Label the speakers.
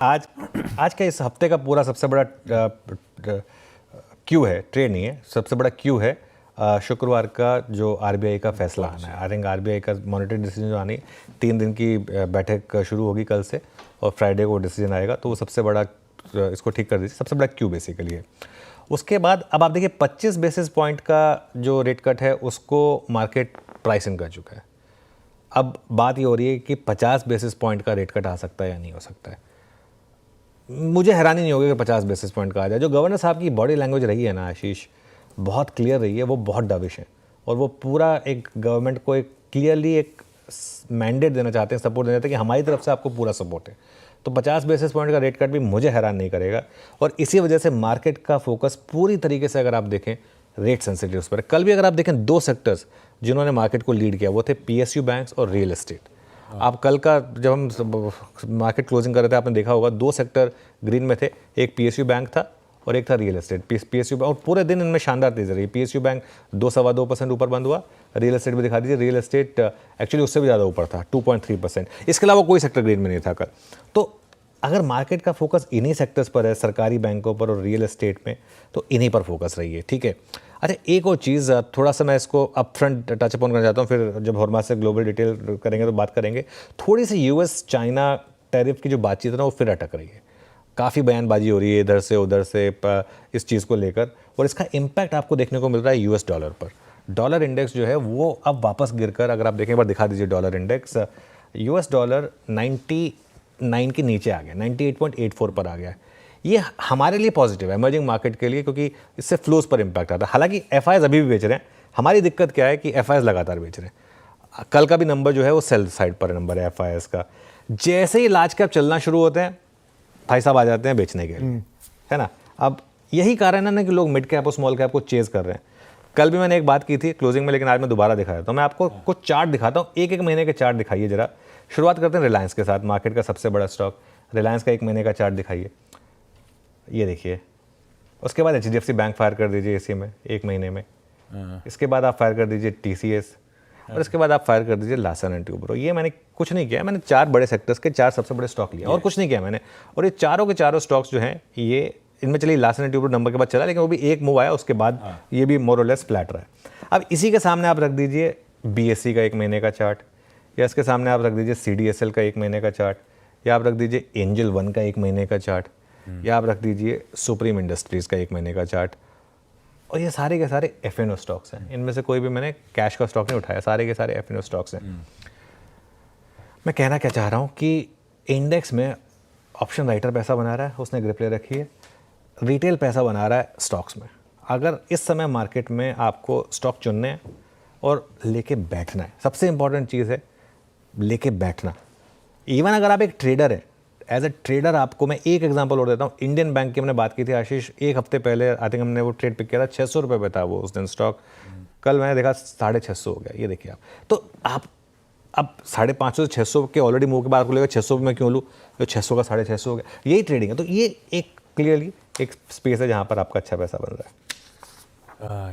Speaker 1: आज आज का इस हफ्ते का पूरा सबसे बड़ा क्यू है, ट्रेड नहीं है, सबसे बड़ा क्यू है शुक्रवार का जो आरबीआई का फैसला आना है। आई थिंक आरबीआई का मॉनेटरी डिसीजन जो आनी 3 दिन की बैठक शुरू होगी कल से और फ्राइडे को डिसीजन आएगा, तो वो सबसे बड़ा इसको ठीक कर दीजिए, सबसे बड़ा क्यू बेसिकली है। उसके बाद अब आप देखिए 25 बेसिस पॉइंट का जो रेट कट है उसको मार्केट प्राइसिंग कर चुका है। अब बात ये हो रही है कि 50 बेसिस पॉइंट का रेट कट आ सकता है या नहीं हो सकता है। मुझे हैरानी नहीं होगी कि 50 बेसिस पॉइंट का आ जाए। जो गवर्नर साहब की बॉडी लैंग्वेज रही है ना आशीष, बहुत क्लियर रही है, वो बहुत डविश है और वो पूरा एक गवर्नमेंट को एक क्लियरली एक मैंडेट देना चाहते हैं, सपोर्ट देना चाहते हैं कि हमारी तरफ से आपको पूरा सपोर्ट है। तो 50 बेसिस पॉइंट का रेट कट भी मुझे हैरान नहीं करेगा और इसी वजह से मार्केट का फोकस पूरी तरीके से अगर आप देखें रेट सेंसिटिव्स पर। कल भी अगर आप देखें 2 सेक्टर्स जिन्होंने मार्केट को लीड किया वो थे पीएसयू बैंक्स और रियल एस्टेट। आप कल का जब हम मार्केट क्लोजिंग कर रहे थे आपने देखा होगा 2 सेक्टर ग्रीन में थे, एक पीएसयू बैंक था और एक था रियल एस्टेट। पीएसयू बैंक और पूरे दिन इनमें शानदार तेजी रही। पीएसयू बैंक 2-2.25% ऊपर बंद हुआ, रियल एस्टेट भी दिखा दीजिए, रियल एस्टेट एक्चुअली उससे भी ज़्यादा ऊपर था 2.3%। इसके अलावा कोई सेक्टर ग्रीन में नहीं था कल। तो अगर मार्केट का फोकस इन्हीं सेक्टर्स पर है, सरकारी बैंकों पर और रियल एस्टेट में, तो इन्हीं पर फोकस रही है, ठीक है। अच्छा, एक और चीज़ थोड़ा सा मैं इसको अप फ्रंट टच अपॉन करना चाहता हूँ, फिर जब हॉर्मा से ग्लोबल डिटेल करेंगे तो बात करेंगे। थोड़ी सी यूएस चाइना टैरिफ की जो बातचीत है ना वो फिर अटक रही है। काफ़ी बयानबाजी हो रही है इधर से उधर से इस चीज़ को लेकर और इसका इम्पैक्ट आपको देखने को मिल रहा है यूएस डॉलर पर। डॉलर इंडेक्स जो है वो अब वापस गिरकर, अगर आप देखें एक बार दिखा दीजिए डॉलर इंडेक्स, यूएस डॉलर 99 के नीचे आ गया, 98.84 पर आ गया। ये हमारे लिए पॉजिटिव है एमर्जिंग मार्केट के लिए, क्योंकि इससे फ्लोज पर इंपैक्ट आता है। हालांकि एफआईएस अभी भी बेच रहे हैं। हमारी दिक्कत क्या है कि एफआईएस लगातार बेच रहे हैं। कल का भी नंबर जो है वो सेल साइड पर नंबर है एफआईएस का। जैसे ही लार्ज कैप चलना शुरू होते हैं भाई साहब आ जाते हैं बेचने के लिए, है ना। अब यही कारण है ना कि लोग मिड कैप और स्मॉल कैप को चेज कर रहे हैं। कल भी मैंने एक बात की थी क्लोजिंग में, लेकिन आज मैं दोबारा दिखाया। तो मैं आपको कुछ चार्ट दिखाता हूँ, एक महीने के चार्ट दिखाइए जरा। शुरुआत करते हैं रिलायंस के साथ, मार्केट का सबसे बड़ा स्टॉक। रिलायंस का 1 महीने का चार्ट दिखाइए, ये देखिए। उसके बाद एचडीएफसी बैंक फायर कर दीजिए इसी में 1 महीने में। इसके बाद आप फायर कर दीजिए टीसीएस और इसके बाद आप फायर कर दीजिए लार्सन एंड ट्यूब्रो। ये मैंने कुछ नहीं किया, मैंने 4 बड़े सेक्टर्स के 4 सबसे बड़े स्टॉक लिए और कुछ नहीं किया मैंने। और ये चारों के चारों स्टॉक्स जो हैं, ये इनमें चलिए लार्सन एंड ट्यूब्रो नंबर के बाद चला, लेकिन वो भी एक मूव आया, उसके बाद ये भी मोर और लेस फ्लैट रहा है। अब इसी के सामने आप रख दीजिए बीएससी का 1 महीने का चार्ट, या इसके सामने आप रख दीजिए सीडीएसएल का 1 महीने का चार्ट, या आप रख दीजिए एंजल वन का 1 महीने का चार्ट, या आप रख दीजिए सुप्रीम इंडस्ट्रीज़ का 1 महीने का चार्ट। और ये सारे के सारे एफएनओ स्टॉक्स हैं। इनमें से कोई भी मैंने कैश का स्टॉक नहीं उठाया, सारे के सारे एफएनओ स्टॉक्स हैं। मैं कहना क्या चाह रहा हूँ कि इंडेक्स में ऑप्शन राइटर पैसा बना रहा है, उसने ग्रिप ले रखी है। रिटेल पैसा बना रहा है स्टॉक्स में। अगर इस समय मार्केट में आपको स्टॉक चुनने हैं और लेके बैठना है, सबसे इंपॉर्टेंट चीज़ है लेके बैठना। इवन अगर आप एक ट्रेडर है, एज ए ट्रेडर आपको मैं एक एग्जांपल और देता हूँ। इंडियन बैंक की हमने बात की थी आशीष, 1 हफ्ते पहले आई थिंक हमने वो ट्रेड पिक किया था, 600 रुपये पे था वो उस दिन स्टॉक। कल मैंने देखा 650 हो गया, ये देखिए आप। तो आप अब 550 से 600 के ऑलरेडी मूव के बाद आपको लगेगा 600 में क्यों लूँ, तो 600 का 650 हो गया। यही ट्रेडिंग है। तो ये एक क्लियरली एक स्पेस है जहाँ पर आपका अच्छा पैसा बन रहा है।